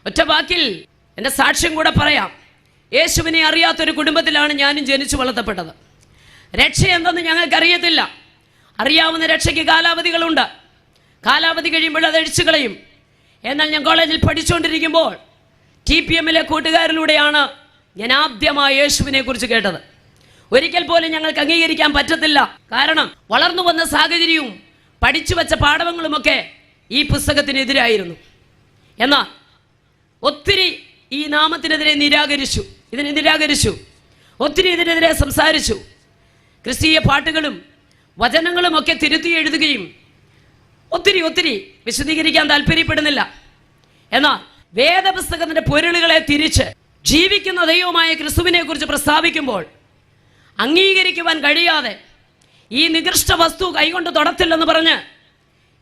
ഒറ്റ വാക്കിൽ എൻ്റെ സാക്ഷ്യം കൂടെ പറയാം. യേശുവിനെ അറിയാത്തൊരു കുടുംബത്തിലാണ് ഞാനും ജനിച്ചു വളർത്തപ്പെട്ടത്. രക്ഷ എന്തെന്ന് ഞങ്ങൾക്കറിയത്തില്ല. അറിയാവുന്ന രക്ഷയ്ക്ക് കാലാവധികളുണ്ട്. കാലാവധി കഴിയുമ്പോൾ അത് അഴിച്ചു കളയും. എന്നാൽ ഞാൻ കോളേജിൽ പഠിച്ചുകൊണ്ടിരിക്കുമ്പോൾ TPM-ലെ കൂട്ടുകാരിലൂടെയാണ് ഞാൻ ആദ്യമായി യേശുവിനെ കുറിച്ച് കേട്ടത്. ഒരിക്കൽ പോലും ഞങ്ങൾക്ക് അംഗീകരിക്കാൻ പറ്റത്തില്ല. കാരണം വളർന്നു വന്ന സാഹചര്യവും പഠിച്ചു വെച്ച പാഠങ്ങളുമൊക്കെ ഈ പുസ്തകത്തിനെതിരായിരുന്നു. എന്നാൽ ഒത്തിരി ഈ നാമത്തിനെതിരെ നിരാകരിച്ചു. ഒത്തിരി ഇതിനെതിരെ സംസാരിച്ചു. ക്രിസ്തീയ പാട്ടുകളും വചനങ്ങളും ഒക്കെ തിരുത്തി എഴുതുകയും ഒത്തിരി വിശദീകരിക്കാൻ താല്പര്യപ്പെടുന്നില്ല. എന്നാൽ വേദപുസ്തകത്തിന്റെ പൊരുളുകളെ തിരിച്ച് ജീവിക്കുന്ന ദൈവമായ ക്രിസ്തുവിനെ കുറിച്ച് പ്രസ്താവിക്കുമ്പോൾ അംഗീകരിക്കുവാൻ കഴിയാതെ ഈ നികൃഷ്ട വസ്തു കൈകൊണ്ട് തൊടത്തില്ലെന്ന് പറഞ്ഞ്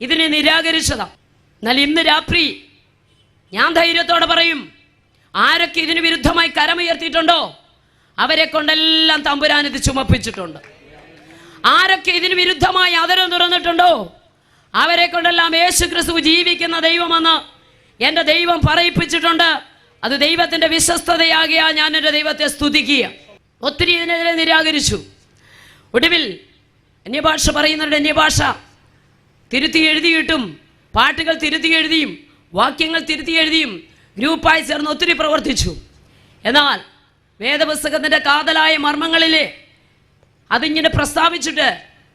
ഇതിനെ നിരാകരിച്ചതാ. എന്നാൽ ഇന്ന് രാത്രി ഞാൻ ധൈര്യത്തോടെ പറയും, ആരൊക്കെ ഇതിന് വിരുദ്ധമായി കരമുയർത്തിയിട്ടുണ്ടോ അവരെ കൊണ്ടെല്ലാം തമ്പുരാൻ ഇത് ചുമപ്പിച്ചിട്ടുണ്ട്. ആരൊക്കെ ഇതിന് വിരുദ്ധമായി അതരം തുറന്നിട്ടുണ്ടോ അവരെ കൊണ്ടെല്ലാം യേശു ക്രിസ്തു ജീവിക്കുന്ന ദൈവമെന്ന് എൻ്റെ ദൈവം പറയിപ്പിച്ചിട്ടുണ്ട്. അത് ദൈവത്തിൻ്റെ വിശ്വസ്തതയാകിയാൽ ഞാൻ എൻ്റെ ദൈവത്തെ സ്തുതിക്കുക. ഒത്തിരി ഇതിനെതിരെ നിരാകരിച്ചു. ഒടുവിൽ അന്യഭാഷ പറയുന്നവരുടെ അന്യഭാഷ തിരുത്തി എഴുതിയിട്ടും പാട്ടുകൾ തിരുത്തി എഴുതിയും വാക്യങ്ങൾ തിരുത്തി എഴുതിയും ഗ്രൂപ്പായി ചേർന്ന് ഒത്തിരി പ്രവർത്തിച്ചു. എന്നാൽ വേദപുസ്തകത്തിൻ്റെ കാതലായ മർമ്മങ്ങളിലെ അതിങ്ങനെ പ്രസ്താവിച്ചിട്ട്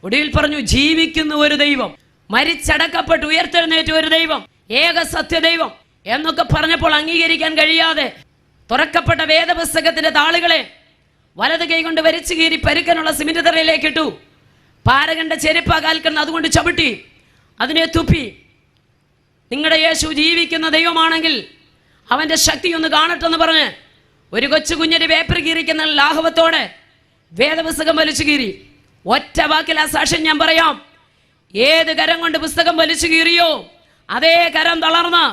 ഒടുവിൽ പറഞ്ഞു, ജീവിക്കുന്ന ഒരു ദൈവം, മരിച്ചടക്കപ്പെട്ട് ഉയർത്തെഴുന്നേറ്റ ഒരു ദൈവം, ഏക സത്യദൈവം എന്നൊക്കെ പറഞ്ഞപ്പോൾ അംഗീകരിക്കാൻ കഴിയാതെ തുറക്കപ്പെട്ട വേദപുസ്തകത്തിന്റെ താളുകളെ വലത് കൈ കൊണ്ട് വരച്ചു കീറി പരുക്കനുള്ള സിമന്റ് തറയിലേക്ക് ഇട്ടു. പാരകന്റെ ചെരുപ്പ കാൽക്കുന്ന അതുകൊണ്ട് ചവിട്ടി അതിനെ തുപ്പി. നിങ്ങളുടെ യേശു ജീവിക്കുന്ന ദൈവമാണെങ്കിൽ അവന്റെ ശക്തി ഒന്ന് കാണട്ടെന്ന് പറഞ്ഞ് ഒരു കൊച്ചു കുഞ്ഞിന്റെ പേപ്പർ കീറിക്കുന്ന ലാഘവത്തോടെ വേദപുസ്തകം വലിച്ചു കീറി. ഒറ്റ വാക്കിൽ ആ സാക്ഷ്യം ഞാൻ പറയാം. ഏത് കരം കൊണ്ട് പുസ്തകം വലിച്ചു കീറിയോ അതേ കരം തളർന്ന്,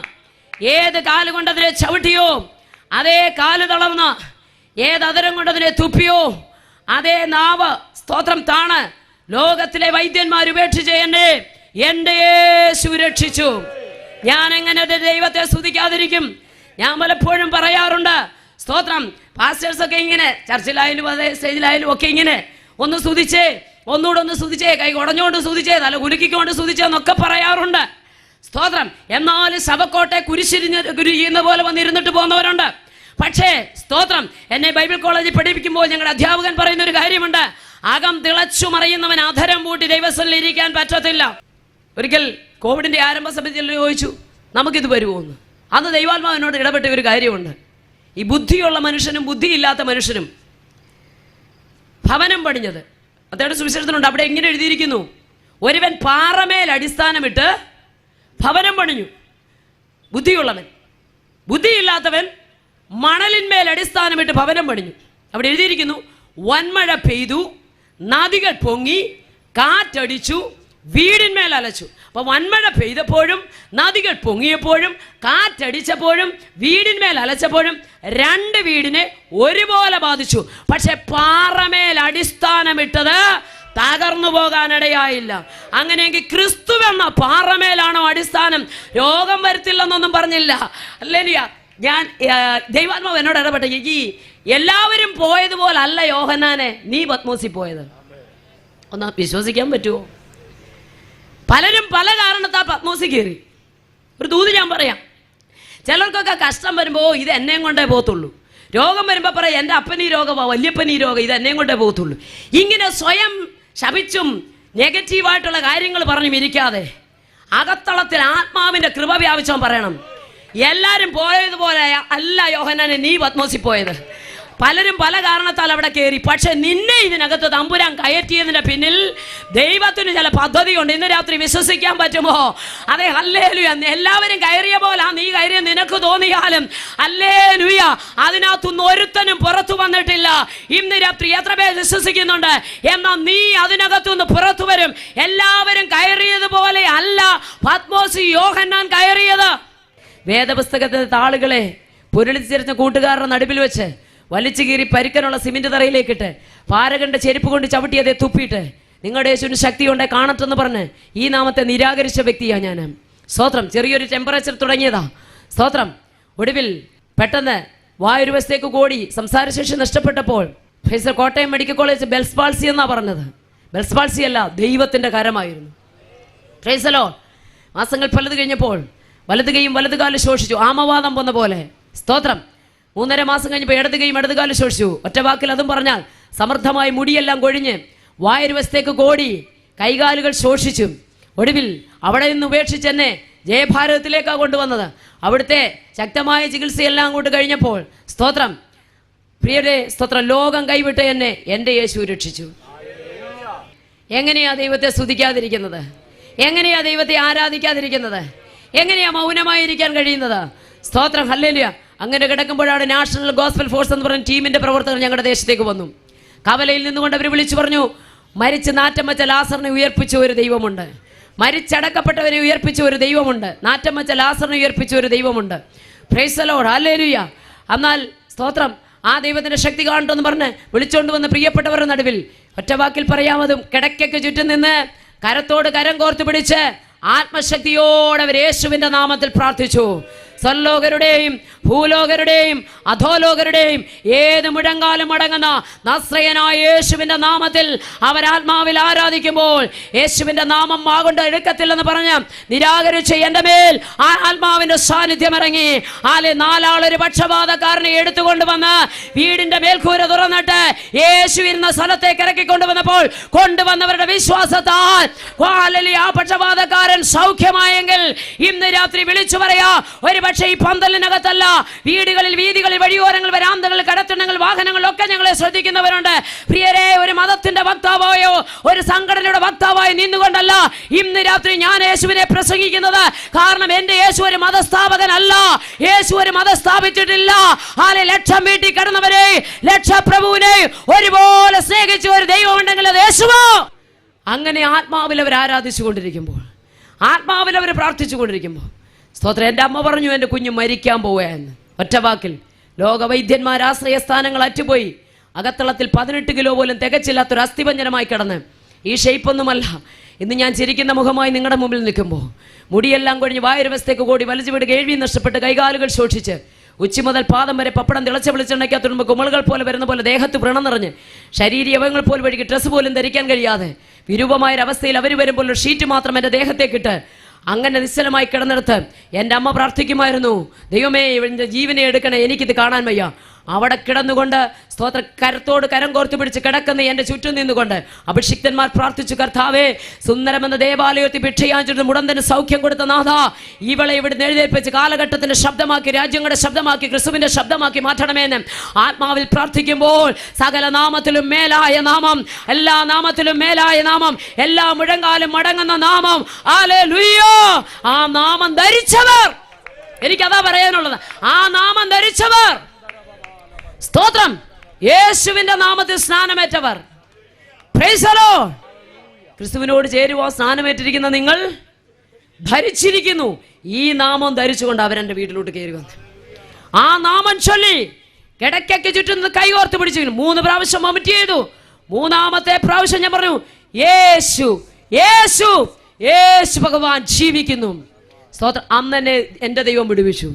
ഏത് കാല് കൊണ്ട് അതിനെ ചവിട്ടിയോ അതേ കാല് തളർന്ന്, ഏത് അതരം കൊണ്ട് അതിനെ തുപ്പിയോ അതേ നാവ് സ്തോത്രം താണ്. ലോകത്തിലെ വൈദ്യന്മാർ ഉപേക്ഷിച്ച് എൻ്റെ യേശു രക്ഷിച്ചു. ഞാൻ എങ്ങനെ ദൈവത്തെ സ്തുതിക്കാതിരിക്കും? ഞാൻ പലപ്പോഴും പറയാറുണ്ട്, സ്തോത്രം പാസ്റ്റേഴ്സൊക്കെ ഇങ്ങനെ ചർച്ചിലായാലും അതേ സ്റ്റേജിലായാലും ഒക്കെ ഇങ്ങനെ ഒന്ന് സ്തുതിച്ചേ, ഒന്നുകൂടെ ഒന്ന് സ്തുതിച്ചേ, കൈ കുടഞ്ഞുകൊണ്ട് സ്തുതിച്ചേ, തല കുലുക്കിക്കൊണ്ട് സ്തുതിച്ചെന്നൊക്കെ പറയാറുണ്ട്. സ്തോത്രം. എന്നാലും ശവക്കോട്ടെ കുരിശിരിയുന്ന പോലെ വന്നിരുന്നിട്ട് പോകുന്നവരുണ്ട്. പക്ഷേ സ്തോത്രം, എന്നെ ബൈബിൾ കോളേജിൽ പഠിപ്പിക്കുമ്പോൾ ഞങ്ങളുടെ അധ്യാപകൻ പറയുന്ന ഒരു കാര്യമുണ്ട്, അകം തിളച്ചു മറിയുന്നവൻ അധരം പൂട്ടി ദൈവസ്ഥലിൽ ഇരിക്കാൻ പറ്റത്തില്ല. ഒരിക്കൽ കോവിഡിന്റെ ആരംഭ സമയത്ത് ചോദിച്ചു, നമുക്കിത് വരുമോന്ന്. അന്ന് ദൈവാത്മാവിനോട് ഇടപെട്ട ഒരു കാര്യമുണ്ട്. ഈ ബുദ്ധിയുള്ള മനുഷ്യനും ബുദ്ധിയില്ലാത്ത മനുഷ്യനും ഭവനം പണിഞ്ഞത് അദ്ദേഹത്തെ സുവിശേഷത്തിലുണ്ട്. അവിടെ എങ്ങനെ എഴുതിയിരിക്കുന്നു, ഒരുവൻ പാറമേൽ അടിസ്ഥാനമിട്ട് ഭവനം പണിഞ്ഞു. ബുദ്ധിയുള്ളവൻ, ബുദ്ധിയില്ലാത്തവൻ മണലിന്മേൽ അടിസ്ഥാനമിട്ട് ഭവനം പണിഞ്ഞു. അവിടെ എഴുതിയിരിക്കുന്നു, വൻമഴ പെയ്തു, നദികൾ പൊങ്ങി, കാറ്റടിച്ചു, വീടിന്മേൽ അലച്ചു. അപ്പൊ വൻമഴ പെയ്തപ്പോഴും നദികൾ പൊങ്ങിയപ്പോഴും കാറ്റടിച്ചപ്പോഴും വീടിന്മേൽ അലച്ചപ്പോഴും രണ്ട് വീടിനെ ഒരുപോലെ ബാധിച്ചു. പക്ഷെ പാറമേൽ അടിസ്ഥാനമിട്ടത് തകർന്നു പോകാനിടയായില്ല. അങ്ങനെയെങ്കിൽ ക്രിസ്തു എന്ന പാറമേലാണോ അടിസ്ഥാനം? രോഗം വരുത്തില്ലെന്നൊന്നും പറഞ്ഞില്ല. അല്ലേലിയ. ഞാൻ ദൈവാത്മാവ് എന്നോട് ഇടപെട്ട, ഈ എല്ലാവരും പോയതുപോലെ അല്ല യോഹന്നാനെ നീ പത്മോസിൽ പോയത്. ഒന്ന് വിശ്വസിക്കാൻ പറ്റുമോ? പലരും പല കാരണത്താൽ പത്മോസി കയറി. ഒരു ദൂത് ഞാൻ പറയാം. ചിലർക്കൊക്കെ കഷ്ടം വരുമ്പോൾ ഇത് എന്നെയും കൊണ്ടേ പോകത്തുള്ളൂ. രോഗം വരുമ്പോൾ പറയാം എൻ്റെ അപ്പനീ രോഗമാ, വല്യപ്പനീ രോഗം, ഇത് എന്നെയും കൊണ്ടേ പോകത്തുള്ളൂ. ഇങ്ങനെ സ്വയം ശപിച്ചും നെഗറ്റീവായിട്ടുള്ള കാര്യങ്ങൾ പറഞ്ഞും ഇരിക്കാതെ അകത്തളത്തിൽ ആത്മാവിൻ്റെ കൃപ വ്യാപിച്ചവൻ പറയണം, എല്ലാവരും പോയതുപോലെ അല്ല യോഹന്നാനെ നീ പത്മോസി പോയത്. പലരും പല കാരണത്താൽ അവിടെ കയറി. പക്ഷെ നിന്നെ ഇതിനകത്ത് തമ്പുരാൻ കയറ്റിയതിൻ്റെ പിന്നിൽ ദൈവത്തിന് ചില പദ്ധതിയുണ്ട്. ഇന്ന് രാത്രി വിശ്വസിക്കാൻ പറ്റുമോ? അതെ, ഹല്ലേലൂയ. എല്ലാവരും കയറിയ പോലെ നീ കയറിയ നിനക്ക് തോന്നിയാലും ഹല്ലേലൂയ, അതിനകത്തുനിന്ന് ഒരുത്തനും പുറത്തു വന്നിട്ടില്ല. ഇന്ന് രാത്രി എത്ര പേർ വിശ്വസിക്കുന്നുണ്ട്? എന്നാൽ നീ അതിനകത്തുനിന്ന് പുറത്തു വരും. എല്ലാവരും കയറിയതുപോലെ അല്ല പത്മോസി യോഹന്നാൻ കയറിയത്. വേദപുസ്തകത്തിലെ താളുകളെ പൊരുളിച്ചിരുന്ന കൂട്ടുകാരുടെ നടുവിൽ വെച്ച് വലിച്ചു കീറി പരുക്കനുള്ള സിമന്റ് തറയിലേക്കിട്ട് പാരകന്റെ ചെരുപ്പ് കൊണ്ട് ചവിട്ടി അതേ തുപ്പിയിട്ട് നിങ്ങളുടെ യേശുവിന് ശക്തി ഉണ്ടേ കാണട്ടെന്ന് പറഞ്ഞ് ഈ നാമത്തെ നിരാകരിച്ച വ്യക്തിയാണ് ഞാൻ. സ്തോത്രം. ചെറിയൊരു ടെമ്പറേച്ചർ തുടങ്ങിയതാ. സ്തോത്രം. ഒടുവിൽ പെട്ടെന്ന് വായൊരു വശത്തേക്ക് കൂടി സംസാരശേഷി നഷ്ടപ്പെട്ടപ്പോൾ Kottayam medical college Bell's palsy എന്നാ പറഞ്ഞത്. ബെൽസ് പാൾസി അല്ല, ദൈവത്തിന്റെ കരമായിരുന്നു. പ്രൈസലോ. മാസങ്ങൾ പലത് കഴിഞ്ഞപ്പോൾ വലത് കൈയും വലത് കാലും ശോഷിച്ചു, ആമവാദം വന്ന പോലെ. സ്തോത്രം. 3.5 മാസം കഴിഞ്ഞപ്പോൾ ഇടത് കൈയും ഇടത് കാലും ശോഷിച്ചു. ഒറ്റ വാക്കിൽ അതും പറഞ്ഞാൽ സമൃദ്ധമായി മുടിയെല്ലാം കൊഴിഞ്ഞ് വായൊരു വശത്തേക്ക് കോടി, കൈകാലുകൾ ശോഷിച്ചു. ഒടുവിൽ അവിടെ നിന്ന് ഉപേക്ഷിച്ച് എന്നെ ജയഭാരതത്തിലേക്കാണ് കൊണ്ടുവന്നത്. അവിടുത്തെ ശക്തമായ ചികിത്സയെല്ലാം അങ്ങോട്ട് കഴിഞ്ഞപ്പോൾ സ്തോത്രം, പ്രിയരെ സ്തോത്രം, ലോകം കൈവിട്ട് എന്നെ എൻ്റെ യേശു രക്ഷിച്ചു. എങ്ങനെയാ ദൈവത്തെ സ്തുതിക്കാതിരിക്കുന്നത്? എങ്ങനെയാ ദൈവത്തെ ആരാധിക്കാതിരിക്കുന്നത്? എങ്ങനെയാ മൗനമായിരിക്കാൻ കഴിയുന്നത്? സ്തോത്രം, ഹല്ലേലൂയ. അങ്ങനെ കിടക്കുമ്പോഴാണ് നാഷണൽ ഗോസ്പൽ ഫോഴ്സ് എന്ന് പറഞ്ഞ ടീമിന്റെ പ്രവർത്തകർ ഞങ്ങളുടെ ദേശത്തേക്ക് വന്നു. കവലയിൽ നിന്നുകൊണ്ട് അവർ വിളിച്ചു പറഞ്ഞു, മരിച്ച് നാറ്റം വെച്ച ലാസറിനെ ഉയർപ്പിച്ച ഒരു ദൈവമുണ്ട്, മരിച്ചടക്കപ്പെട്ടവരെ ഉയർപ്പിച്ച ഒരു ദൈവമുണ്ട്, നാറ്റം വെച്ച ലാസറിനെ ഉയർപ്പിച്ച ഒരു ദൈവമുണ്ട്. Praise the Lord, hallelujah. എന്നാൽ സ്തോത്രം, ആ ദൈവത്തിന്റെ ശക്തി കാണട്ടെന്ന് പറഞ്ഞ് വിളിച്ചുകൊണ്ട് വന്ന പ്രിയപ്പെട്ടവരുടെ നടുവിൽ ഒറ്റവാക്കിൽ പറയാമതും കിടക്കയ്ക്ക് ചുറ്റും നിന്ന് കരത്തോട് കരം കോർത്ത് പിടിച്ച് ആത്മശക്തിയോടെ അവർ യേശുവിന്റെ നാമത്തിൽ പ്രാർത്ഥിച്ചു. സ്വർലോകരുടെയും ഭൂലോകരുടെയും അധോലോകരുടെയും ഏത് മുഴങ്കാലും അടങ്ങുന്ന നസ്രയനായ യേശുവിന്റെ നാമത്തിൽ അവരാത്മാവിൽ ആരാധിക്കുമ്പോൾ യേശുവിന്റെ നാമം മാകൊണ്ട് എടുക്കത്തില്ലെന്ന് പറഞ്ഞ് നിരാകരിച്ച് എൻ്റെ മേൽ ആ ആത്മാവിന്റെ സാന്നിധ്യം ഇറങ്ങി. 4 ഒരു പക്ഷപാതക്കാരനെ എടുത്തുകൊണ്ടുവന്ന് വീടിന്റെ മേൽക്കൂര തുറന്നിട്ട് യേശു ഇരുന്ന സ്ഥലത്തേക്ക് ഇറക്കിക്കൊണ്ടുവന്നപ്പോൾ കൊണ്ടുവന്നവരുടെ വിശ്വാസത്താൽ ആ പക്ഷപാതക്കാരൻ സൗഖ്യമായെങ്കിൽ ഇന്ന് രാത്രി വിളിച്ചു പറയാ, ഒരു പക്ഷേ ഈ പന്തലിനകത്തല്ല, വീടുകളിൽ, വീതികളിൽ, വഴിയോരങ്ങൾ, വരാന്തകളിൽ, കടത്തിണ്ണങ്ങൾ, വാഹനങ്ങളിലൊക്കെ ഞങ്ങളെ ശ്രദ്ധിക്കുന്നവരുണ്ട്. പ്രിയരെ, ഒരു മതത്തിന്റെ വക്താവായോ ഒരു സംഘടനയുടെ വക്താവായി നിന്നുകൊണ്ടല്ല ഇന്ന് രാത്രി ഞാൻ യേശുവിനെ പ്രസംഗിക്കുന്നത്. കാരണം എന്റെ യേശു ഒരു മതസ്ഥാപകനല്ല. യേശു ഒരു മതം സ്ഥാപിച്ചിട്ടില്ല. ലക്ഷം വീട്ടിൽ കിടന്നവരെ, ലക്ഷപ്രഭുവിനെ ഒരുപോലെ സ്നേഹിച്ച ഒരു ദൈവമുണ്ടെങ്കിൽ അത് യേശുവോ. അങ്ങനെ ആത്മാവിൽ അവർ ആരാധിച്ചു കൊണ്ടിരിക്കുമ്പോൾ, ആത്മാവിൽ അവർ പ്രാർത്ഥിച്ചു കൊണ്ടിരിക്കുമ്പോൾ സ്തോത്രം, എൻ്റെ അമ്മ പറഞ്ഞു എൻ്റെ കുഞ്ഞ് മരിക്കാൻ പോവുകയെന്ന്. ഒറ്റവാക്കിൽ ലോകവൈദ്യന്മാർ ആശ്രയസ്ഥാനങ്ങൾ അറ്റുപോയി. അകത്തളത്തിൽ 18 കിലോ പോലും തികച്ചില്ലാത്തൊരു അസ്ഥിഭഞ്ജനമായി കിടന്ന്, ഈ ഷേപ്പൊന്നുമല്ല. ഇന്ന് ഞാൻ ചിരിക്കുന്ന മുഖമായി നിങ്ങളുടെ മുമ്പിൽ നിൽക്കുമ്പോൾ മുടിയെല്ലാം കൊഴിഞ്ഞ് വായൊരു വശത്തേക്ക് കൂടി, വലിച്ചു വിടുക, കേൾവി നഷ്ടപ്പെട്ട്, കൈകാലുകൾ ശോഷിച്ച്, ഉച്ചി മുതൽ പാദം വരെ പപ്പടം തിളച്ച വെളിച്ചെണ്ണയ്ക്കകത്തുമ്പോൾ കുമളുകൾ പോലെ വരുന്ന പോലെ ദേഹത്ത് വ്രണം നിറഞ്ഞ് ശരീരയവങ്ങൾ പോലും വഴിക്ക് ഡ്രസ്സ് പോലും ധരിക്കാൻ കഴിയാതെ വിരൂപമായൊരവസ്ഥയിൽ അവർ വരുമ്പോൾ ഒരു ഷീറ്റ് മാത്രം എൻ്റെ ദേഹത്തേക്കിട്ട് അങ്ങനെ നിശ്ചലമായി കിടന്നിടത്ത് എൻ്റെ അമ്മ പ്രാർത്ഥിക്കുമായിരുന്നു, ദൈവമേ എൻ്റെ ജീവനെ എടുക്കണേ, എനിക്കിത് കാണാൻ വയ്യ. അവിടെ കിടന്നുകൊണ്ട് സ്തോത്ര കരത്തോട് കരം കോർത്തു പിടിച്ച് കിടക്കുന്ന എൻ്റെ ചുറ്റും നിന്നുകൊണ്ട് അഭിഷിക്തന്മാർ പ്രാർത്ഥിച്ചു, കർത്താവേ, സുന്ദരമെന്ന ദേവാലയത്തിൽ ഭിക്ഷയാഞ്ചിട്ട് മുടന്തന് സൗഖ്യം കൊടുത്ത നാഥ, ഇവളെ ഇവിടെ എഴുന്നേൽപ്പിച്ച് കാലഘട്ടത്തിന്റെ ശബ്ദമാക്കി, രാജ്യങ്ങളുടെ ശബ്ദമാക്കി, ക്രിസ്തുവിന്റെ ശബ്ദമാക്കി മാറ്റണമെന്ന് ആത്മാവിൽ പ്രാർത്ഥിക്കുമ്പോൾ സകല നാമത്തിലും മേലായ നാമം, എല്ലാ നാമത്തിലും മേലായ നാമം, എല്ലാ മുഴങ്കാലും മടങ്ങുന്ന നാമം, ഹല്ലേലൂയ. ആ നാമം ധരിച്ചവർ, എനിക്കതാ പറയാനുള്ളത്, ആ നാമം ധരിച്ചവർ, സ്തോത്രം, യേശുവിന്റെ നാമത്തിൽ സ്നാനമേറ്റവർ, പ്രൈസ് ദി ലോർഡ്. ക്രിസ്തുവിനോട് ചേരുവാൻ സ്നാനമേറ്റിരിക്കുന്ന നിങ്ങൾ ധരിച്ചിരിക്കുന്നു. ഈ നാമം ധരിച്ചുകൊണ്ട് അവരെന്റെ വീട്ടിലോട്ട് കയറി വന്നു. ആ നാമം ചൊല്ലി കിടക്കയ്ക്ക് ചുറ്റും കൈകോർത്ത് പിടിച്ചു 3 പ്രാവശ്യം വൊമിറ്റ് ചെയ്തു. 3-ാമത്തെ പ്രാവശ്യം ഞാൻ പറഞ്ഞു, യേശു യേശു യേശു ഭഗവാൻ ജീവിക്കുന്നു. സ്തോത്രം. അന്ന് എന്നെ എൻ്റെ ദൈവം വിടുവിച്ചു.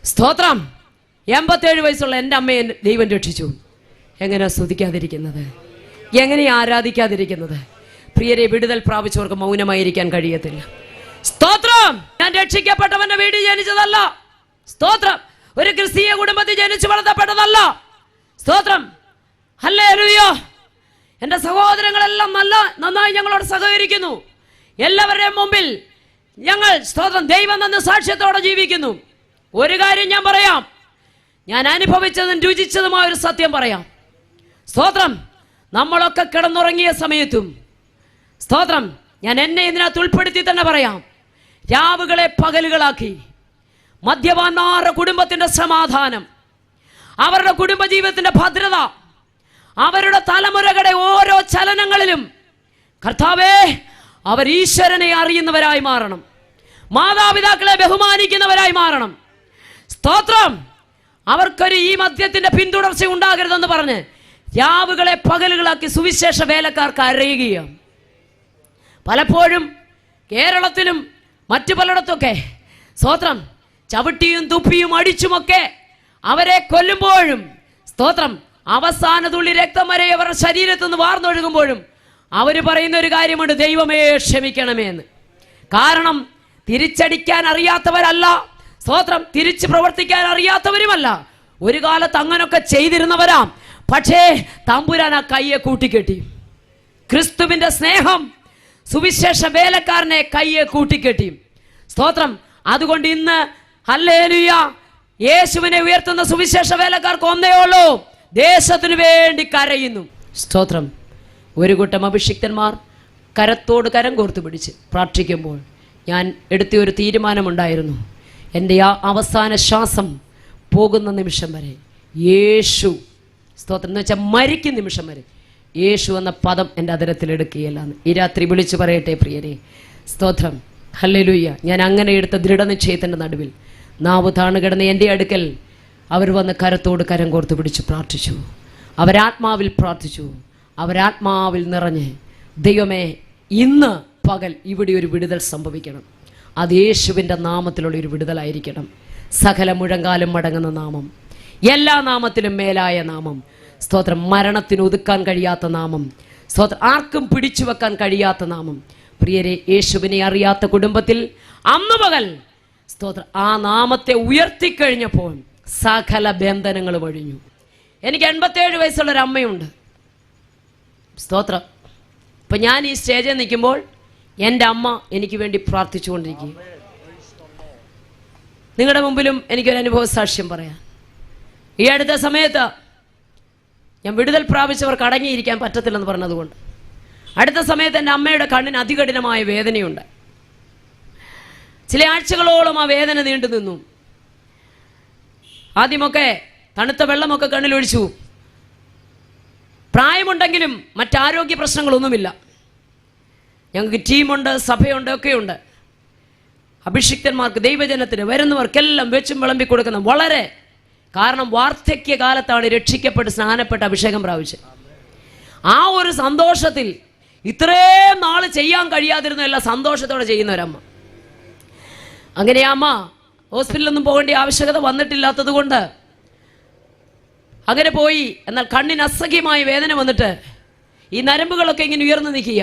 സ്തോത്രം. 87 വയസ്സുള്ള എൻ്റെ അമ്മയെ ദൈവം രക്ഷിച്ചു. എങ്ങനെയാ സ്തുതിക്കാതിരിക്കുന്നത്? എങ്ങനെയാ ആരാധിക്കാതിരിക്കുന്നത്? പ്രിയരെ, വിടുതൽ പ്രാപിച്ചവർക്ക് മൗനമായിരിക്കാൻ കഴിയത്തില്ല. സ്തോത്രം. ഞാൻ രക്ഷിക്കപ്പെട്ടവന്റെ വീട്ടിൽ ജനിച്ചതല്ല. സ്തോത്രം. ഒരു ക്രിസ്തീയ കുടുംബത്തിൽ ജനിച്ചു വളർത്തപ്പെട്ടതല്ല. സ്തോത്രം. ഹല്ലേലൂയ. എൻ്റെ സഹോദരങ്ങളെല്ലാം നന്നായി ഞങ്ങളോട് സഹകരിക്കുന്നു. എല്ലാവരുടെയും മുമ്പിൽ ഞങ്ങൾ സ്തോത്രം ദൈവം തന്ന സാക്ഷ്യത്തോടെ ജീവിക്കുന്നു. ഒരു കാര്യം ഞാൻ പറയാം, ഞാൻ അനുഭവിച്ചതും രുചിച്ചതുമായ ഒരു സത്യം പറയാം. സ്തോത്രം. നമ്മളൊക്കെ കിടന്നുറങ്ങിയ സമയത്തും സ്തോത്രം, ഞാൻ എന്നെ ഇതിനകത്ത് ഉൾപ്പെടുത്തി തന്നെ പറയാം, രാവുകളെ പകലുകളാക്കി മദ്യപാന്മാരുടെ കുടുംബത്തിന്റെ സമാധാനം, അവരുടെ കുടുംബജീവിതത്തിന്റെ ഭദ്രത, അവരുടെ തലമുറകളുടെ ഓരോ ചലനങ്ങളിലും കർത്താവേ, അവർ ഈശ്വരനെ അറിയുന്നവരായി മാറണം, മാതാപിതാക്കളെ ബഹുമാനിക്കുന്നവരായി മാറണം. സ്തോത്രം. അവർക്കൊരു ഈ മദ്യത്തിന്റെ പിന്തുടർച്ച ഉണ്ടാകരുതെന്ന് പറഞ്ഞ് രാവുകളെ പകലുകളാക്കി സുവിശേഷ വേലക്കാർക്ക് അറിയുകയാണ്. പലപ്പോഴും കേരളത്തിലും മറ്റു പലയിടത്തൊക്കെ സ്തോത്രം ചവിട്ടിയും തുപ്പിയും അടിച്ചുമൊക്കെ അവരെ കൊല്ലുമ്പോഴും, സ്തോത്രം, അവസാന തുള്ളി രക്തം വരെ അവരുടെ ശരീരത്തിൽ നിന്ന് വാർന്നൊഴുകുമ്പോഴും അവർ പറയുന്ന ഒരു കാര്യമുണ്ട്, ദൈവമേ ക്ഷമിക്കണമേ എന്ന്. കാരണം തിരിച്ചടിക്കാൻ അറിയാത്തവരല്ല, സ്തോത്രം, തിരിച്ച് പ്രവർത്തിക്കാൻ അറിയാത്തവരുമല്ല. ഒരു കാലത്ത് അങ്ങനൊക്കെ ചെയ്തിരുന്നവരാം. പക്ഷേ തമ്പുരാൻ ആ കയ്യെ കൂട്ടിക്കെട്ടി. ക്രിസ്തുവിന്റെ സ്നേഹം സുവിശേഷ വേലക്കാരനെ കയ്യെ കൂട്ടിക്കെട്ടി. സ്തോത്രം. അതുകൊണ്ട് ഇന്ന് ഹല്ലേലൂയ, യേശുവിനെ ഉയർത്തുന്ന സുവിശേഷ വേലക്കാർക്ക് ഒന്നേ ഉള്ളൂ, ദേശത്തിനു വേണ്ടി കരയുന്നു. സ്തോത്രം. ഒരു കൂട്ടം അഭിഷിക്തന്മാർ കരത്തോട് കരം കോർത്തു പിടിച്ച് പ്രാർത്ഥിക്കുമ്പോൾ ഞാൻ എടുത്ത ഒരു തീരുമാനമുണ്ടായിരുന്നു. എൻ്റെ ആ അവസാന ശ്വാസം പോകുന്ന നിമിഷം വരെ യേശു, സ്തോത്രം, എന്ന് വെച്ചാൽ മരിക്കുന്ന നിമിഷം വരെ യേശു എന്ന പദം എൻ്റെ അതിരത്തിലെടുക്കുകയില്ലാന്ന് ഈ രാത്രി വിളിച്ചു പറയട്ടെ പ്രിയരെ. സ്തോത്രം. ഹല്ലേലൂയ. ഞാൻ അങ്ങനെ എടുത്ത ദൃഢനിശ്ചയത്തിൻ്റെ നടുവിൽ നാവ് താണുകിടന്ന് എൻ്റെ അടുക്കൽ അവർ വന്ന് കരത്തോട് കരം കോർത്ത് പിടിച്ച് പ്രാർത്ഥിച്ചു. അവരാത്മാവിൽ പ്രാർത്ഥിച്ചു. അവരാത്മാവിൽ നിറഞ്ഞ്, ദൈവമേ ഇന്ന് പകൽ ഇവിടെ ഒരു വിടുതൽ സംഭവിക്കണം. അത് യേശുവിൻ്റെ നാമത്തിലുള്ള ഒരു വിടുതലായിരിക്കണം. സകല മുഴങ്കാലും മടങ്ങുന്ന നാമം, എല്ലാ നാമത്തിലും മേലായ നാമം. സ്തോത്രം. മരണത്തിന് ഒതുക്കാൻ കഴിയാത്ത നാമം. സ്തോത്രം. ആർക്കും പിടിച്ചു വെക്കാൻ കഴിയാത്ത നാമം. പ്രിയരെ, യേശുവിനെ അറിയാത്ത കുടുംബത്തിൽ അന്ന് പകൽ, സ്തോത്രം, ആ നാമത്തെ ഉയർത്തിക്കഴിഞ്ഞപ്പോൾ സകല ബന്ധനങ്ങൾ ഒഴിഞ്ഞു. എനിക്ക് 87 വയസ്സുള്ളൊരു അമ്മയുണ്ട്. സ്തോത്രം. ഇപ്പം ഞാൻ ഈ സ്റ്റേജിൽ നിൽക്കുമ്പോൾ എൻ്റെ അമ്മ എനിക്ക് വേണ്ടി പ്രാർത്ഥിച്ചുകൊണ്ടിരിക്കുക. നിങ്ങളുടെ മുമ്പിലും എനിക്കൊരു അനുഭവ സാക്ഷ്യം പറയാം. ഈ അടുത്ത സമയത്ത് ഞാൻ വിടുതൽ പ്രാപിച്ചവർക്ക് അടങ്ങിയിരിക്കാൻ പറ്റത്തില്ലെന്ന് പറഞ്ഞതുകൊണ്ട് അടുത്ത സമയത്ത് എൻ്റെ അമ്മയുടെ കണ്ണിന് അതികഠിനമായ വേദനയുണ്ട്. ചില ആഴ്ചകളോളം ആ വേദന നീണ്ടു നിന്നു. ആദ്യമൊക്കെ തണുത്ത വെള്ളമൊക്കെ കണ്ണിലൊഴിച്ചു. പ്രായമുണ്ടെങ്കിലും മറ്റാരോഗ്യ പ്രശ്നങ്ങളൊന്നുമില്ല. ഞങ്ങൾക്ക് ടീമുണ്ട്, സഭയുണ്ട്, ഒക്കെയുണ്ട്. അഭിഷിക്തന്മാർക്ക്, ദൈവജനത്തിന് വരുന്നവർക്കെല്ലാം വെച്ചും വിളമ്പി കൊടുക്കുന്ന വളരെ, കാരണം വാർദ്ധക്യ കാലത്താണ് രക്ഷിക്കപ്പെട്ട് സ്നാനപ്പെട്ട് അഭിഷേകം പ്രാപിച്ചത്. ആ ഒരു സന്തോഷത്തിൽ ഇത്രയും നാൾ ചെയ്യാൻ കഴിയാതിരുന്ന എല്ലാം സന്തോഷത്തോടെ ചെയ്യുന്ന ഒരമ്മ. അങ്ങനെ ആ അമ്മ ഹോസ്പിറ്റലൊന്നും പോകേണ്ട ആവശ്യകത വന്നിട്ടില്ലാത്തത് കൊണ്ട് അങ്ങനെ പോയി. എന്നാൽ കണ്ണിന് അസഹ്യമായ വേദന വന്നിട്ട് ഈ നരമ്പുകളൊക്കെ ഇങ്ങനെ ഉയർന്നു നിൽക്കുക.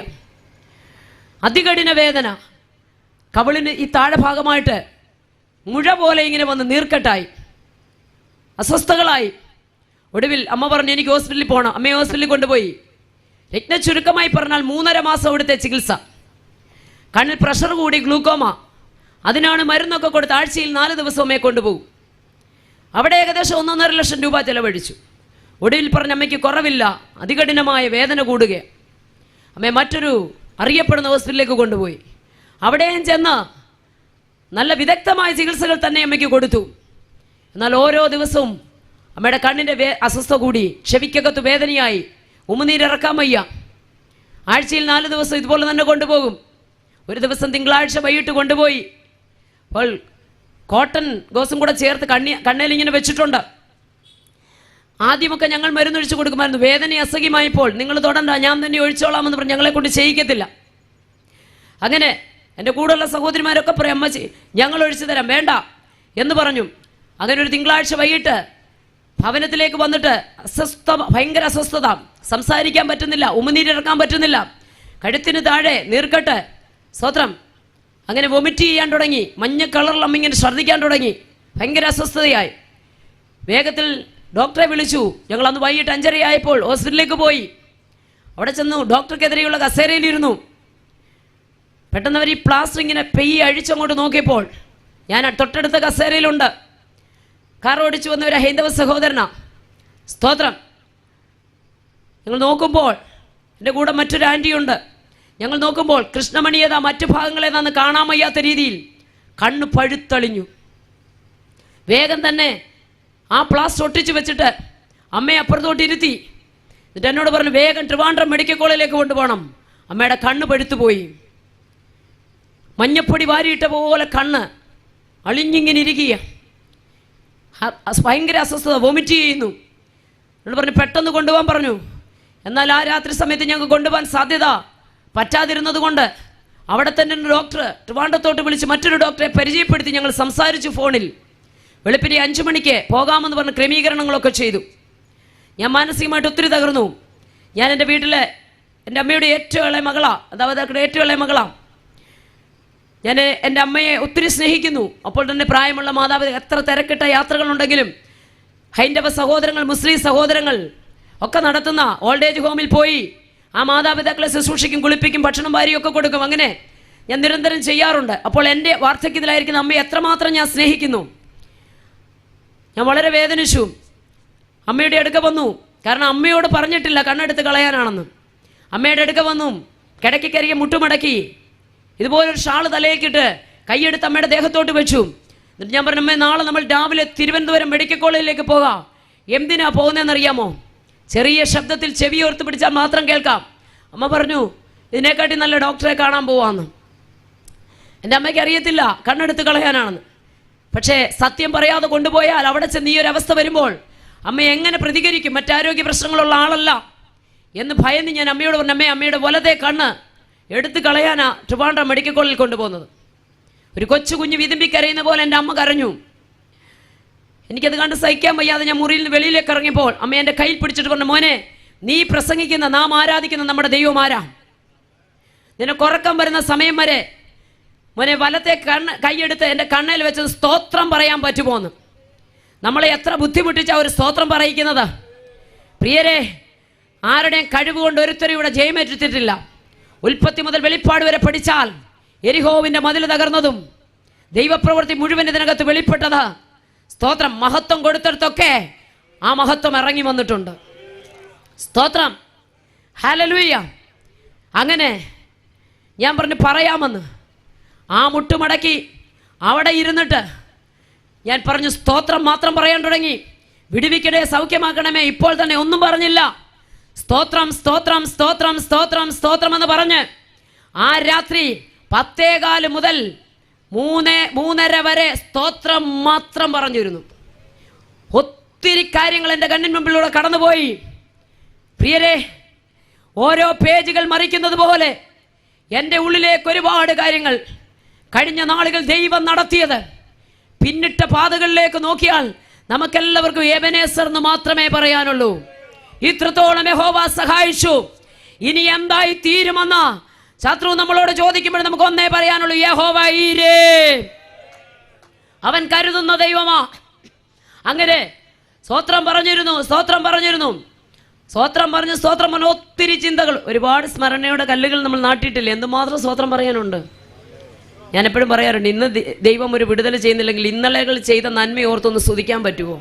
അതികഠിന വേദന. കവിളിന് ഈ താഴെ ഭാഗമായിട്ട് മുഴ പോലെ ഇങ്ങനെ വന്ന് നീർക്കെട്ടായി, അസ്വസ്ഥകളായി. ഒടുവിൽ അമ്മ പറഞ്ഞു, എനിക്ക് ഹോസ്പിറ്റലിൽ പോകണം. അമ്മയെ ഹോസ്പിറ്റലിൽ കൊണ്ടുപോയി. രത്ന ചുരുക്കമായി പറഞ്ഞാൽ 3.5 മാസം അവിടുത്തെ ചികിത്സ. കണ്ണിൽ പ്രഷർ കൂടി, ഗ്ലൂക്കോമ. അതിനാണ് മരുന്നൊക്കെ കൊടുത്ത് ആഴ്ചയിൽ 4 ദിവസം അമ്മയെ കൊണ്ടുപോകും. അവിടെ ഏകദേശം 1.5 ലക്ഷം രൂപ ചെലവഴിച്ചു. ഒടുവിൽ പറഞ്ഞ അമ്മയ്ക്ക് കുറവില്ല, അതികഠിനമായ വേദന കൂടുകയാണ്. അമ്മയെ മറ്റൊരു അറിയപ്പെടുന്ന ഹോസ്പിറ്റലിലേക്ക് കൊണ്ടുപോയി. അവിടെയും ചെന്ന് നല്ല വിദഗ്ധമായ ചികിത്സകൾ തന്നെ അമ്മയ്ക്ക് കൊടുത്തു. എന്നാൽ ഓരോ ദിവസവും അമ്മയുടെ കണ്ണിൻ്റെ അസ്വസ്ഥത കൂടി, ചെവിക്കകത്ത് വേദനയായി, ഉമിനീരിറക്കാൻ വയ്യ. ആഴ്ചയിൽ 4 ദിവസം ഇതുപോലെ തന്നെ കൊണ്ടുപോകും. ഒരു ദിവസം തിങ്കളാഴ്ച വൈകിട്ട് കൊണ്ടുപോയി. അപ്പോൾ കോട്ടൺ ഗോസും കൂടെ ചേർത്ത് കണ്ണേൽ ഇങ്ങനെ വെച്ചിട്ടുണ്ട്. ആദ്യമൊക്കെ ഞങ്ങൾ മരുന്നൊഴിച്ച് കൊടുക്കുമായിരുന്നു. വേദന അസഹ്യമായപ്പോൾ നിങ്ങൾ തൊടണ്ട, ഞാൻ തന്നെ ഒഴിച്ചോളാമെന്ന് പറഞ്ഞ് ഞങ്ങളെ കൊണ്ട് ചെയ്യിക്കത്തില്ല. അങ്ങനെ എൻ്റെ കൂടെയുള്ള സഹോദരിമാരൊക്കെ പറയും, അമ്മ ഞങ്ങൾ ഒഴിച്ചു തരാം, വേണ്ട എന്ന് പറഞ്ഞു. അങ്ങനെ ഒരു തിങ്കളാഴ്ച വൈകിട്ട് ഭവനത്തിലേക്ക് വന്നിട്ട് ഭയങ്കര അസ്വസ്ഥത, സംസാരിക്കാൻ പറ്റുന്നില്ല, ഉമിനീരിറക്കാൻ പറ്റുന്നില്ല, കഴുത്തിന് താഴെ നീർക്കെട്ട്. സ്തോത്രം. അങ്ങനെ വൊമിറ്റ് ചെയ്യാൻ തുടങ്ങി, മഞ്ഞ കളറിൽ അമ്മ ഇങ്ങനെ ഛർദ്ദിക്കാൻ തുടങ്ങി, ഭയങ്കര അസ്വസ്ഥതയായി. വേഗത്തിൽ ഡോക്ടറെ വിളിച്ചു. ഞങ്ങൾ അന്ന് വൈകിട്ട് 5:30 ആയപ്പോൾ ഹോസ്പിറ്റലിലേക്ക് പോയി. അവിടെ ചെന്നു, ഡോക്ടർക്കെതിരെയുള്ള കസേരയിലിരുന്നു. പെട്ടെന്ന് അവർ ഈ പ്ലാസ്റ്റർ ഇങ്ങനെ പെയ്യെ അഴിച്ചങ്ങോട്ട് നോക്കിയപ്പോൾ ഞാൻ തൊട്ടടുത്ത കസേരയിലുണ്ട്. കാർ ഓടിച്ചു വന്ന ഒരു ഹൈന്ദവ സഹോദരനാ. സ്തോത്രം. ഞങ്ങൾ നോക്കുമ്പോൾ എൻ്റെ കൂടെ മറ്റൊരു ആൻറ്റിയുണ്ട്. ഞങ്ങൾ നോക്കുമ്പോൾ കൃഷ്ണമണി ഏതാ, മറ്റു ഭാഗങ്ങളേതാന്ന് കാണാൻ വയ്യാത്ത രീതിയിൽ കണ്ണ് പഴുത്തളിഞ്ഞു. വേഗം തന്നെ ആ പ്ലാസ്റ്റർ ഒട്ടിച്ച് വെച്ചിട്ട് അമ്മയെ അപ്പുറത്തോട്ട് ഇരുത്തി. എന്നിട്ട് എന്നോട് പറഞ്ഞു, വേഗം ട്രിവാൻഡ്രം മെഡിക്കൽ കോളേജിലേക്ക് കൊണ്ടുപോകണം, അമ്മയുടെ കണ്ണ് പഴുത്തു പോയി. മഞ്ഞപ്പൊടി വാരിയിട്ട പോലെ കണ്ണ് അളിഞ്ഞിങ്ങനെ ഇരിക്കുക, ഭയങ്കര അസ്വസ്ഥത, വൊമിറ്റ് ചെയ്യുന്നു. എന്നോട് പറഞ്ഞു പെട്ടെന്ന് കൊണ്ടുപോകാൻ പറഞ്ഞു. എന്നാൽ ആ രാത്രി സമയത്ത് ഞങ്ങൾക്ക് കൊണ്ടുപോകാൻ സാധ്യത പറ്റാതിരുന്നത് കൊണ്ട് അവിടെ തന്നെ ഒരു ഡോക്ടർ ട്രിവാൻഡ്രത്തോട്ട് വിളിച്ച് മറ്റൊരു ഡോക്ടറെ പരിചയപ്പെടുത്തി. ഞങ്ങൾ സംസാരിച്ചു ഫോണിൽ. വെളുപ്പിനെ 5 മണിക്ക് പോകാമെന്ന് പറഞ്ഞ് ക്രമീകരണങ്ങളൊക്കെ ചെയ്തു. ഞാൻ മാനസികമായിട്ട് ഒത്തിരി തകർന്നു. ഞാൻ എൻ്റെ വീട്ടിൽ എൻ്റെ അമ്മയുടെ ഏറ്റവും ഇളയ മകളാണ്, അതായത് ഏറ്റവും ഇളയ മകളാണ്. ഞാൻ എൻ്റെ അമ്മയെ ഒത്തിരി സ്നേഹിക്കുന്നു. അപ്പോൾ തന്നെ പ്രായമുള്ള മാതാപിതാക്കൾ, എത്ര തിരക്കിട്ട യാത്രകളുണ്ടെങ്കിലും ഹൈന്ദവ സഹോദരങ്ങൾ, മുസ്ലിം സഹോദരങ്ങൾ ഒക്കെ നടത്തുന്ന ഓൾഡ് ഏജ് ഹോമിൽ പോയി ആ മാതാപിതാക്കളെ ശുശ്രൂഷിക്കും, കുളിപ്പിക്കും, ഭക്ഷണം വാരിയൊക്കെ കൊടുക്കും. അങ്ങനെ ഞാൻ നിരന്തരം ചെയ്യാറുണ്ട്. അപ്പോൾ എൻ്റെ വാർദ്ധക്യത്തിലായിരിക്കുന്ന അമ്മയെ എത്രമാത്രം ഞാൻ സ്നേഹിക്കുന്നു. ഞാൻ വളരെ വേദനിച്ചു. അമ്മയുടെ അടുക്ക വന്നു. കാരണം അമ്മയോട് പറഞ്ഞിട്ടില്ല കണ്ണെടുത്ത് കളയാനാണെന്ന്. അമ്മയുടെ അടുക്ക വന്നു, കിടക്കിക്കരികെ മുട്ടുമടക്കി ഇതുപോലൊരു ഷാള് തലയിക്കിട്ട് കൈയെടുത്ത് അമ്മയുടെ ദേഹത്തോട്ട് വെച്ചു. എന്നിട്ട് ഞാൻ പറഞ്ഞു, അമ്മേ നാളെ നമ്മൾ രാവിലെ തിരുവനന്തപുരം മെഡിക്കൽ കോളേജിലേക്ക് പോകാം. എന്തിനാ പോകുന്നതെന്നറിയാമോ? ചെറിയ ശബ്ദത്തിൽ ചെവി ഓർത്ത് പിടിച്ചാൽ മാത്രം കേൾക്കാം. അമ്മ പറഞ്ഞു, ഇതിനെക്കാട്ടി നല്ല ഡോക്ടറെ കാണാൻ പോവാന്ന്. എൻ്റെ അമ്മയ്ക്ക് അറിയത്തില്ല കണ്ണെടുത്ത് കളയാനാണെന്ന്. പക്ഷേ സത്യം പറയാതെ കൊണ്ടുപോയാൽ അവിടെ ചെന്ന് ഈ ഒരു അവസ്ഥ വരുമ്പോൾ അമ്മ എങ്ങനെ പ്രതികരിക്കും? മറ്റാരോഗ്യ പ്രശ്നങ്ങളുള്ള ആളല്ല എന്ന് ഭയന്ന് ഞാൻ അമ്മയോട് പറഞ്ഞു, അമ്മയുടെ വലതേ കണ്ണ് എടുത്ത് കളയാനാ ട്രിവാൻഡ്രം മെഡിക്കൽ കോളേജിൽ കൊണ്ടുപോകുന്നത്. ഒരു കൊച്ചു കുഞ്ഞ് വിതുമ്പി കരയുന്ന പോലെ എൻ്റെ അമ്മ കരഞ്ഞു. എനിക്കത് കണ്ട് സഹിക്കാൻ വയ്യാതെ ഞാൻ മുറിയിൽ നിന്ന് വെളിയിലേക്ക് ഇറങ്ങിയപ്പോൾ അമ്മ എൻ്റെ കയ്യിൽ പിടിച്ചിട്ട് പറഞ്ഞു, മോനെ, നീ പ്രസംഗിക്കുന്ന, നാം ആരാധിക്കുന്ന നമ്മുടെ ദൈവം ആരാ? നിനക്ക് ഉറക്കം വരുന്ന സമയം വരെ മോനെ വലത്തെ കൈയെടുത്ത് എൻ്റെ കണ്ണയിൽ വെച്ച് സ്തോത്രം പറയാൻ പറ്റുമോന്ന്. നമ്മളെ എത്ര ബുദ്ധിമുട്ടിച്ച ഒരു സ്തോത്രം പറയിക്കുന്നത്. പ്രിയരെ, ആരുടെയും കഴിവുകൊണ്ട് ഒരുത്തരും ഇവിടെ ജയമേറ്റിട്ടില്ല. ഉൽപ്പത്തി മുതൽ വെളിപ്പാട് വരെ പഠിച്ചാൽ എരിഹോവിൻ്റെ മതിൽ തകർന്നതും ദൈവപ്രവൃത്തി മുഴുവൻ ഇതിനകത്ത് വെളിപ്പെട്ടത് സ്തോത്രം. മഹത്വം കൊടുത്തിടത്തൊക്കെ ആ മഹത്വം ഇറങ്ങി വന്നിട്ടുണ്ട്. സ്തോത്രം, ഹല്ലേലൂയ. അങ്ങനെ ഞാൻ പറഞ്ഞു പറയാമെന്ന്. ആ മുട്ടുമടക്കി അവിടെ ഇരുന്നിട്ട് ഞാൻ പറഞ്ഞു, സ്തോത്രം മാത്രം പറയാൻ തുടങ്ങി. വിടുവിക്കണേ, സൗഖ്യമാക്കണമേ. ഇപ്പോൾ തന്നെ ഒന്നും പറഞ്ഞില്ല. സ്തോത്രം, സ്തോത്രം, സ്തോത്രം, സ്തോത്രം, സ്തോത്രം എന്ന് പറഞ്ഞ് ആ രാത്രി 10:15 മുതൽ 3:30 വരെ സ്തോത്രം മാത്രം പറഞ്ഞിരുന്നു. ഒത്തിരി കാര്യങ്ങൾ എൻ്റെ കണ്ണിന് മുമ്പിലൂടെ കടന്നുപോയി. പ്രിയരെ, ഓരോ പേജുകൾ മറിക്കുന്നത് പോലെ എൻ്റെ ഉള്ളിലേക്ക് ഒരുപാട് കാര്യങ്ങൾ, കഴിഞ്ഞ നാളുകൾ ദൈവം നടത്തിയത്. പിന്നിട്ട പാതകളിലേക്ക് നോക്കിയാൽ നമുക്കെല്ലാവർക്കും എബനേസർ എന്ന് മാത്രമേ പറയാനുള്ളൂ. ഇത്രത്തോളം യഹോവ സഹായിച്ചു. ഇനി എന്തായി തീരുമെന്ന് ശത്രു നമ്മളോട് ചോദിക്കുമ്പോൾ നമുക്ക് ഒന്നേ പറയാനുള്ളൂ, യഹോവ ഈരേ, അവൻ കരുതുന്ന ദൈവമാ. അങ്ങനെ സ്തോത്രം പറഞ്ഞിരുന്നു, സ്തോത്രം പറഞ്ഞിരുന്നു, സ്തോത്രം പറഞ്ഞ് സ്തോത്രം പറഞ്ഞ ഒത്തിരി ചിന്തകൾ, ഒരുപാട് സ്മരണയുടെ കല്ലുകൾ നമ്മൾ നാട്ടിയിട്ടില്ല. എന്തുമാത്രം സ്തോത്രം പറയാനുണ്ട്. ഞാൻ എപ്പോഴും പറയാറുണ്ട്, ഇന്ന് ദൈവം ഒരു വിടുതൽ ചെയ്യുന്നില്ലെങ്കിൽ ഇന്നലെകൾ ചെയ്ത നന്മ ഓർത്തൊന്ന് സ്തുതിക്കാൻ പറ്റുമോ?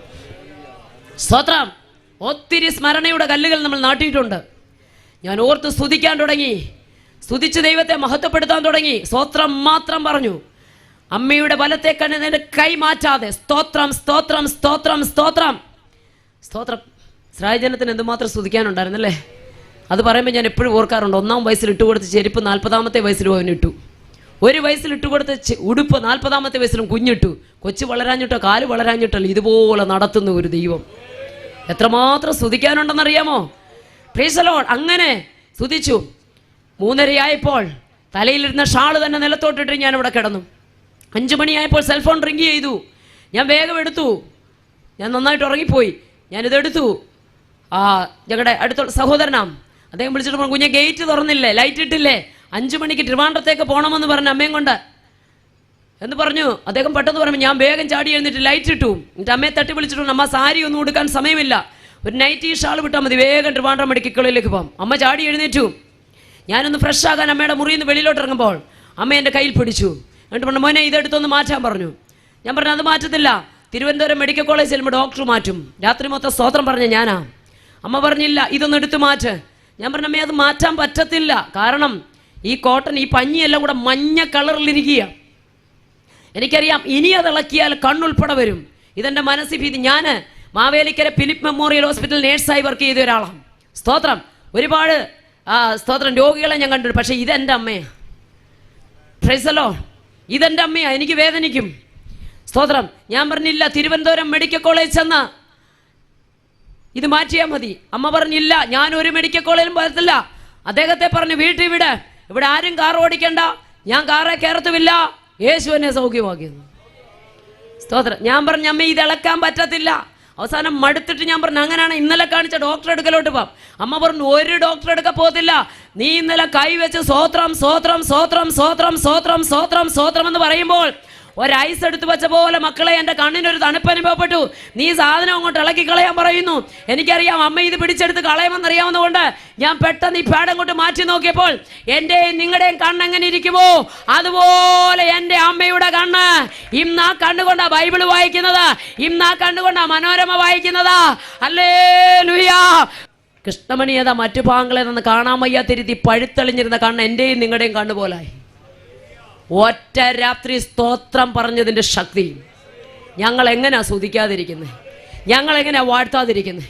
സ്തോത്രം. ഒത്തിരി സ്മരണയുടെ കല്ലുകൾ നമ്മൾ നാട്ടിയിട്ടുണ്ട്. ഞാൻ ഓർത്ത് സ്തുതിക്കാൻ തുടങ്ങി, സ്തുതിച്ച് ദൈവത്തെ മഹത്വപ്പെടുത്താൻ തുടങ്ങി. സ്തോത്രം മാത്രം പറഞ്ഞു. അമ്മയുടെ വലത്തെ കണ്ണിന് കൈ മാറ്റാതെ സ്തോത്രം, സ്തോത്രം, സ്തോത്രം, സ്തോത്രം, സ്തോത്രം. ഇസ്രായേൽ എന്തുമാത്രം സ്തുതിക്കാനുണ്ടായിരുന്നല്ലേ? അത് പറയുമ്പോൾ ഞാൻ എപ്പോഴും ഓർക്കാറുണ്ട്. 1-ാം വയസ്സിൽ ഇട്ടുകൊടുത്ത ചെരുപ്പ് 40-ാമത്തെ വയസ്സിലും അവനിട്ടു. 1 വയസ്സിൽ ഇട്ടുകൊടുത്ത ഉടുപ്പ് 40-ാമത്തെ വയസ്സിലും കുഞ്ഞിട്ടു. കൊച്ചു വളരാഞ്ഞിട്ടോ കാല് വളരാഞ്ഞിട്ടല്ലോ, ഇതുപോലെ നടത്തുന്ന ഒരു ദൈവം. എത്രമാത്രം സ്തുതിക്കാനുണ്ടെന്നറിയാമോ? Praise the Lord. അങ്ങനെ സ്തുതിച്ചു. 3:30 തലയിലിരുന്ന ഷാള് തന്നെ നിലത്തോട്ടിട്ട് ഞാൻ ഇവിടെ കിടന്നു. 5 മണിയായപ്പോൾ സെൽഫോൺ റിങ് ചെയ്തു. ഞാൻ വേഗം എടുത്തു. ഞാൻ നന്നായിട്ട് ഉറങ്ങിപ്പോയി. ഞാനിതെടുത്തു. ഞങ്ങളുടെ അടുത്തുള്ള സഹോദരനാം, അദ്ദേഹം വിളിച്ചിട്ട് പറഞ്ഞു, കുഞ്ഞെ ഗേറ്റ് തുറന്നില്ലേ, ലൈറ്റ് ഇട്ടില്ലേ, 5 മണിക്ക് ട്രിവാൻഡ്രത്തേക്ക് പോകണമെന്ന് പറഞ്ഞു അമ്മയും കൊണ്ട് എന്ന് പറഞ്ഞു. അദ്ദേഹം പെട്ടെന്ന് പറഞ്ഞു. ഞാൻ വേഗം ചാടി എഴുന്നിട്ട് ലൈറ്റ് ഇട്ടു. എന്നിട്ട് അമ്മയെ തട്ടി വിളിച്ചിട്ടുണ്ട്, അമ്മ സാരി ഒന്നും ഉടുക്കാൻ സമയമില്ല, ഒരു നൈറ്റി ഷാൾ വിട്ടാൽ മതി, വേഗം ട്രിവാൻഡ്രം മെഡിക്കൽ കോളേജിലേക്ക് പോകാം. അമ്മ ചാടി എഴുന്നേറ്റു. ഞാനൊന്ന് ഫ്രഷ് ആകാൻ അമ്മയുടെ മുറിയിൽ നിന്ന് വെളിയിലോട്ട് ഇറങ്ങുമ്പോൾ അമ്മ എൻ്റെ കയ്യിൽ പിടിച്ചു. എന്നിട്ട് പറഞ്ഞു, മോനെ ഇതെടുത്തൊന്ന് മാറ്റാൻ പറഞ്ഞു. ഞാൻ പറഞ്ഞു, അത് മാറ്റത്തില്ല, തിരുവനന്തപുരം മെഡിക്കൽ കോളേജ് ചെല്ലുമ്പോൾ ഡോക്ടർ മാറ്റും. രാത്രി മൊത്തം സ്തോത്രം പറഞ്ഞ ഞാനാ. അമ്മ പറഞ്ഞില്ല, ഇതൊന്ന് എടുത്ത് മാറ്റ്. ഞാൻ പറഞ്ഞു, അമ്മേ അത് മാറ്റാൻ പറ്റത്തില്ല, കാരണം ഈ കോട്ടൺ, ഈ പഞ്ഞിയെല്ലാം കൂടെ മഞ്ഞ കളറിലിരിക്കുക. എനിക്കറിയാം ഇനി അത് ഇളക്കിയാൽ കണ്ണുൾപ്പെടെ വരും. ഇതെൻ്റെ മനസ്സിൽ ഭീതി. ഞാൻ മാവേലിക്കര ഫിലിപ്പ് മെമ്മോറിയൽ ഹോസ്പിറ്റൽ നേഴ്സായി വർക്ക് ചെയ്ത ഒരാളാണ്. സ്തോത്രം. ഒരുപാട് സ്തോത്രം രോഗികളെ ഞാൻ കണ്ടിട്ടുണ്ട്. പക്ഷേ ഇതെൻ്റെ അമ്മയാണ്. Praise the Lord. ഇതെൻ്റെ അമ്മയാണ്. എനിക്ക് വേദനിക്കും. സ്തോത്രം. ഞാൻ പറഞ്ഞില്ല, തിരുവനന്തപുരം മെഡിക്കൽ കോളേജ് ചെന്ന് ഇത് മാറ്റിയാൽ മതി. അമ്മ പറഞ്ഞില്ല, ഞാൻ ഒരു മെഡിക്കൽ കോളേജിലും പോകത്തില്ല. അദ്ദേഹത്തെ പറഞ്ഞു, വീട്ടിൽ വിട്, ഇവിടെ ആരും കാർ ഓടിക്കണ്ട, ഞാൻ കാറെ കയറത്തുമില്ല, യേശു എന്നെ സൗഖ്യമാക്കിയെന്ന്. സ്തോത്രം. ഞാൻ പറഞ്ഞു, അമ്മ ഇത് ഇളക്കാൻ പറ്റത്തില്ല. അവസാനം മടുത്തിട്ട് ഞാൻ പറഞ്ഞു, അങ്ങനെയാണ് ഇന്നലെ കാണിച്ച ഡോക്ടറെ അടുക്കലോട്ട് പോവാം. അമ്മ പറഞ്ഞു, ഒരു ഡോക്ടറെ അടുക്ക പോകത്തില്ല, നീ ഇന്നലെ കൈവച്ച് സ്വോത്രം സ്വോത്രം സ്വോത്രം സ്വോത്രം സ്വോത്രം സ്വോത്രം സ്വോത്രം എന്ന് പറയുമ്പോൾ ഒരൈസ് എടുത്ത് വെച്ച പോലെ മക്കളെ എൻ്റെ കണ്ണിനൊരു തണുപ്പ് അനുഭവപ്പെട്ടു. നീ സാധനം അങ്ങോട്ട് ഇളക്കി കളയാൻ പറയുന്നു. എനിക്കറിയാം അമ്മ ഇത് പിടിച്ചെടുത്ത് കളയുമെന്നറിയാവുന്നതുകൊണ്ട് ഞാൻ പെട്ടെന്ന് ഈ പാഡ് അങ്ങോട്ട് മാറ്റി നോക്കിയപ്പോൾ എൻ്റെയും നിങ്ങളുടെയും കണ്ണ് എങ്ങനെ ഇരിക്കുമോ അതുപോലെ എൻ്റെ അമ്മയുടെ കണ്ണ്. ഇന്ന് ആ കണ്ണുകൊണ്ടാ ബൈബിള് വായിക്കുന്നത്, ഇന്ന് ആ കണ്ണുകൊണ്ടാ മനോരമ വായിക്കുന്നത്. ഹല്ലേലൂയ. കൃഷ്ണമണി ഏതാ മറ്റു ഭാഗങ്ങളെ നിന്ന് കാണാൻ വയ്യാത്തിരുത്തി പഴുത്തെളിഞ്ഞിരുന്ന കണ്ണ് എൻ്റെയും നിങ്ങളുടെയും കണ്ണുപോലായി. ഒറ്റ രാത്രി സ്തോത്രം പറഞ്ഞതിൻ്റെ ശക്തി ഞങ്ങൾ എങ്ങനെയാ സ്തുതിക്കാതിരിക്കുന്നത്, ഞങ്ങൾ എങ്ങനെയാ വാഴ്ത്താതിരിക്കുന്നത്?